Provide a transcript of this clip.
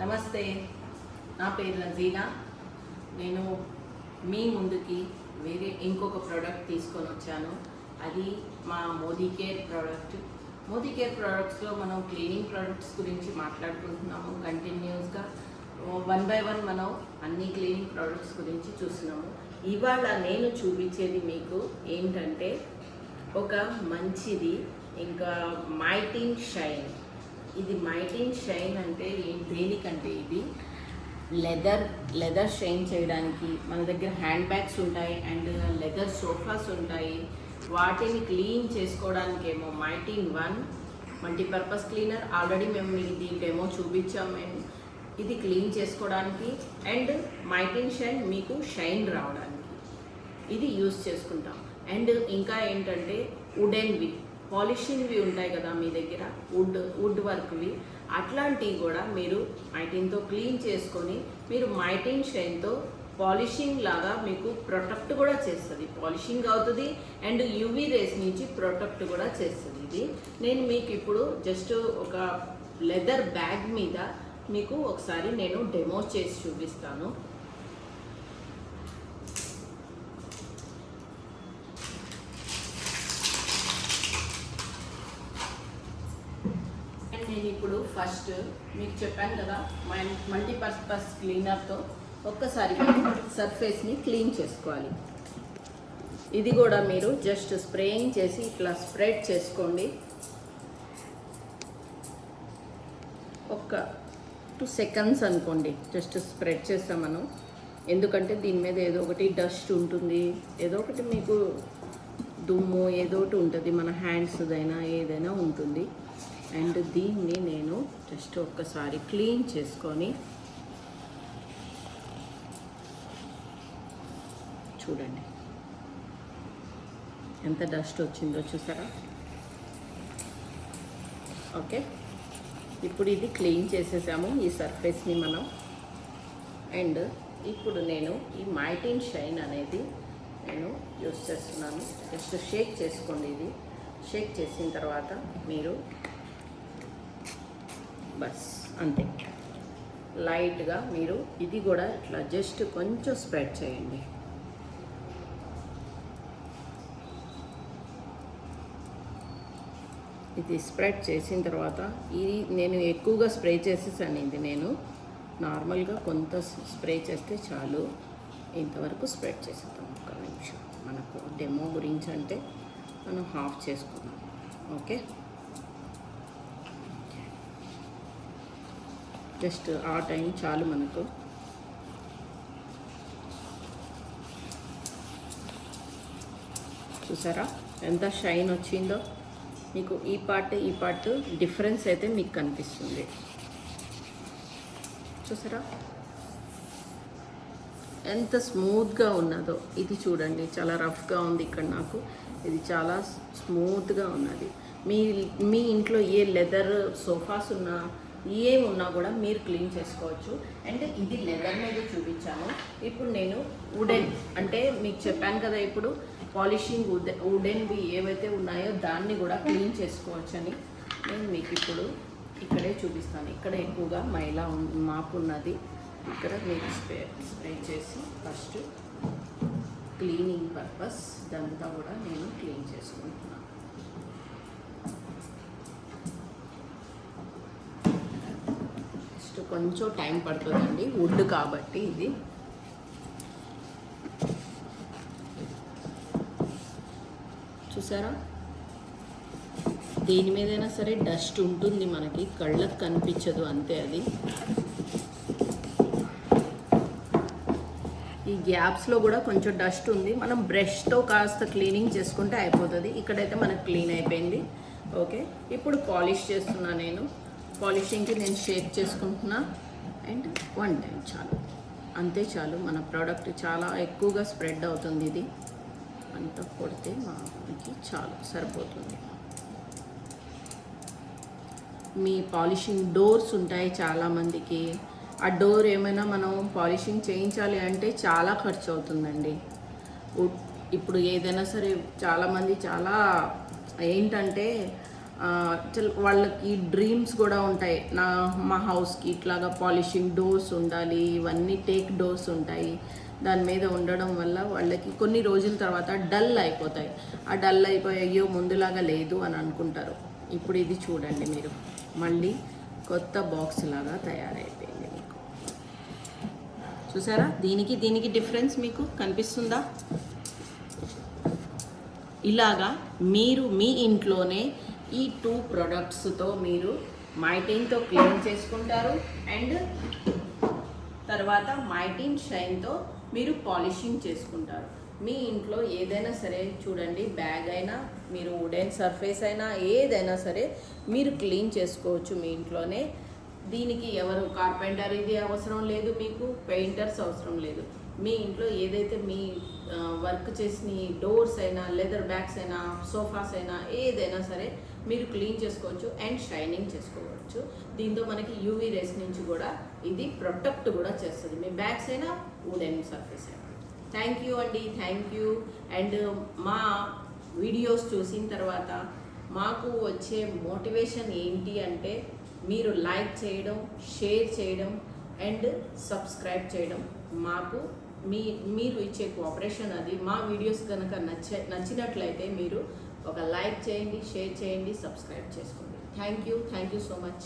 నమస్తే, నా పేరు నజీనా. నేను మీ ముందుకి వేరే ఇంకొక ప్రోడక్ట్ తీసుకొని వచ్చాను. అది మా Modicare product. Modicare ప్రోడక్ట్స్లో మనం క్లీనింగ్ ప్రోడక్ట్స్ గురించి మాట్లాడుకుంటున్నాము. కంటిన్యూస్గా 1 by 1 మనం అన్ని క్లీనింగ్ ప్రోడక్ట్స్ గురించి చూస్తున్నాము. ఇవాళ నేను చూపించేది మీకు ఏంటంటే ఒక మంచిది, ఇంకా మైటీన్ షైన్. ఇది మైటీన్ షైన్ అంటే దేనికంటే ఇది లెదర్ షైన్ చేయడానికి. మన దగ్గర హ్యాండ్ బ్యాగ్స్ ఉంటాయి అండ్ లెదర్ సోఫాస్ ఉంటాయి. వాటిని క్లీన్ చేసుకోవడానికేమో మైటీన్ 1 మల్టీపర్పస్ క్లీనర్. ఆల్రెడీ మేము ఇది డెమో చూపించాము. మేము ఇది క్లీన్ చేసుకోవడానికి అండ్ మైటీన్ షైన్ మీకు షైన్ రావడానికి ఇది యూస్ చేసుకుంటాం. అండ్ ఇంకా ఏంటంటే వుడెన్వి పాలిషింగ్వి ఉంటాయి కదా మీ దగ్గర, వుడ్ వర్క్వి, అట్లాంటివి కూడా మీరు మైటీన్తో క్లీన్ చేసుకొని మీరు మైటీన్ షైన్తో పాలిషింగ్ లాగా మీకు ప్రొటెక్ట్ కూడా చేస్తుంది. పాలిషింగ్ అవుతుంది అండ్ యూవీ రేస్ నుంచి ప్రొటెక్ట్ కూడా చేస్తుంది. ఇది నేను మీకు ఇప్పుడు జస్ట్ ఒక లెదర్ బ్యాగ్ మీద మీకు ఒకసారి నేను డెమో చేసి చూపిస్తాను. నేను ఇప్పుడు ఫస్ట్ మీకు చెప్పాను కదా మల్టీపర్పస్ క్లీనర్తో ఒక్కసారి సర్ఫేస్ని క్లీన్ చేసుకోవాలి. ఇది కూడా మీరు జస్ట్ స్ప్రేయింగ్ చేసి ఇట్లా స్ప్రెడ్ చేసుకోండి. ఒక 2 seconds అనుకోండి, జస్ట్ స్ప్రెడ్ చేస్తాం మనం. ఎందుకంటే దీని మీద ఏదో ఒకటి డస్ట్ ఉంటుంది, ఏదో ఒకటి మీకు దుమ్ము ఏదో ఒకటి ఉంటుంది, మన హ్యాండ్స్దైనా ఏదైనా ఉంటుంది. అండ్ దీన్ని నేను జస్ట్ ఒక్కసారి క్లీన్ చేసుకొని చూడండి ఎంత డస్ట్ వచ్చిందో చూసారా. ఓకే, ఇప్పుడు ఇది క్లీన్ చేసేసాము ఈ సర్ఫేస్ని మనం. అండ్ ఇప్పుడు నేను ఈ మైటీన్ షైన్ అనేది నేను యూస్ చేస్తున్నాను. జస్ట్ షేక్ చేసుకోండి. ఇది షేక్ చేసిన తర్వాత మీరు బస్ అంతే లైట్గా మీరు ఇది కూడా ఇట్లా జస్ట్ కొంచెం స్ప్రెడ్ చేయండి. ఇది స్ప్రెడ్ చేసిన తర్వాత ఇది నేను ఎక్కువగా స్ప్రే చేసేసాను. ఇది నేను నార్మల్గా కొంత స్ప్రే చేస్తే చాలు. ఇంతవరకు స్ప్రెడ్ చేసేద్దాం. ఒక్క నిమిషం, మనకు డెమో గురించి అంటే మనం హాఫ్ చేసుకున్నాం. ఓకే, జస్ట్ ఆ టైం చాలు మనకు. చూసారా ఎంత షైన్ వచ్చిందో మీకు. ఈ పార్ట్ డిఫరెన్స్ అయితే మీకు కనిపిస్తుంది. చూసారా ఎంత స్మూత్గా ఉన్నదో. ఇది చూడండి, చాలా రఫ్గా ఉంది ఇక్కడ నాకు. ఇది చాలా స్మూత్గా ఉన్నది. మీ ఇంట్లో ఏ లెదర్ సోఫాస్ ఉన్నా ఏమున్నా కూడా మీరు క్లీన్ చేసుకోవచ్చు. అండ్ ఇది లెదర్ మీద చూపించాను. ఇప్పుడు నేను వుడెన్ అంటే మీకు చెప్పాను కదా, ఇప్పుడు పాలిషింగ్ వుడెన్వి ఏవైతే ఉన్నాయో దాన్ని కూడా క్లీన్ చేసుకోవచ్చని నేను మీకు ఇప్పుడు ఇక్కడే చూపిస్తాను. ఇక్కడ ఎక్కువగా మాపు ఉన్నది. ఇక్కడ మీరు స్ప్రే చేసి ఫస్ట్ క్లీనింగ్ పర్పస్ ఇదంతా కూడా నేను క్లీన్ చేసుకుంటున్నాను. కొంచెం టైం పడుతుందండి, వుడ్ కాబట్టి. ఇది చూసారా, దేని మీదైనా సరే డస్ట్ ఉంటుంది, మనకి కళ్ళకు కనిపించదు అంతే. అది ఈ గ్యాప్స్లో కూడా కొంచెం డస్ట్ ఉంది. మనం బ్రష్తో కాస్త క్లీనింగ్ చేసుకుంటే అయిపోతుంది. ఇక్కడైతే మనకు క్లీన్ అయిపోయింది. ఓకే, ఇప్పుడు పాలిష్ చేస్తున్నా నేను. పాలిషింగ్కి నేను షేక్ చేసుకుంటున్నా. అండ్ 1 time చాలు, అంతే చాలు. మన ప్రోడక్ట్ చాలా ఎక్కువగా స్ప్రెడ్ అవుతుంది. ఇది అంతా కొడితే మనకి చాలు, సరిపోతుంది. మీ పాలిషింగ్ డోర్స్ ఉంటాయి చాలామందికి. ఆ డోర్ ఏమైనా మనం పాలిషింగ్ చేయించాలి అంటే చాలా ఖర్చు అవుతుందండి. ఇప్పుడు ఏదైనా సరే చాలామంది చాలా ఏంటంటే వాళ్ళకి డ్రీమ్స్ కూడా ఉంటాయి. మా హౌస్కి ఇట్లాగా పాలిషింగ్ డోర్స్ ఉండాలి, ఇవన్నీ టేక్ డోర్స్ ఉంటాయి. దాని మీద ఉండడం వల్ల వాళ్ళకి కొన్ని రోజుల తర్వాత డల్ అయిపోతాయి. ఆ డల్ అయిపోయి అయ్యో ముందులాగా లేదు అని అనుకుంటారు. ఇప్పుడు ఇది చూడండి మీరు, మళ్ళీ కొత్త బాక్స్ లాగా తయారైపోయింది మీకు. చూసారా, దీనికి డిఫరెన్స్ మీకు కనిపిస్తుందా? ఇలాగా మీరు మీ ఇంట్లోనే ఈ 2 ప్రొడక్ట్స్తో మీరు మైటీన్తో క్లీన్ చేసుకుంటారు అండ్ తర్వాత మైటీన్ షైన్తో మీరు పాలిషింగ్ చేసుకుంటారు. మీ ఇంట్లో ఏదైనా సరే చూడండి, బ్యాగ్ అయినా మీరు వుడెన్ సర్ఫేస్ అయినా ఏదైనా సరే మీరు క్లీన్ చేసుకోవచ్చు మీ ఇంట్లోనే. దీనికి ఎవరు కార్పెంటర్ ఇది అవసరం లేదు, మీకు పెయింటర్స్ అవసరం లేదు. మీ ఇంట్లో ఏదైతే మీ వర్క్ చేసిన డోర్స్ అయినా లెదర్ బ్యాగ్స్ అయినా సోఫాస్ అయినా ఏదైనా సరే మీరు క్లీన్ చేసుకోవచ్చు అండ్ షైనింగ్ చేసుకోవచ్చు. దీంతో మనకి యూవీ రేస్ నుంచి కూడా ఇది ప్రొటెక్ట్ కూడా చేస్తుంది, మీ బ్యాగ్స్ అయినా వుడెన్ సర్ఫేస్ అయినా. థ్యాంక్ యూ అండి, థ్యాంక్ యూ. అండ్ మా వీడియోస్ చూసిన తర్వాత మాకు వచ్చే మోటివేషన్ ఏంటి అంటే మీరు లైక్ చేయడం, షేర్ చేయడం అండ్ సబ్స్క్రైబ్ చేయడం. మాకు మీరు ఇచ్చే కోఆపరేషన్ అది. మా వీడియోస్ కనుక నచ్చినట్లయితే మీరు ఒక లైక్ చేయండి, షేర్ చేయండి, సబ్స్క్రైబ్ చేసుకోండి. Thank you so much.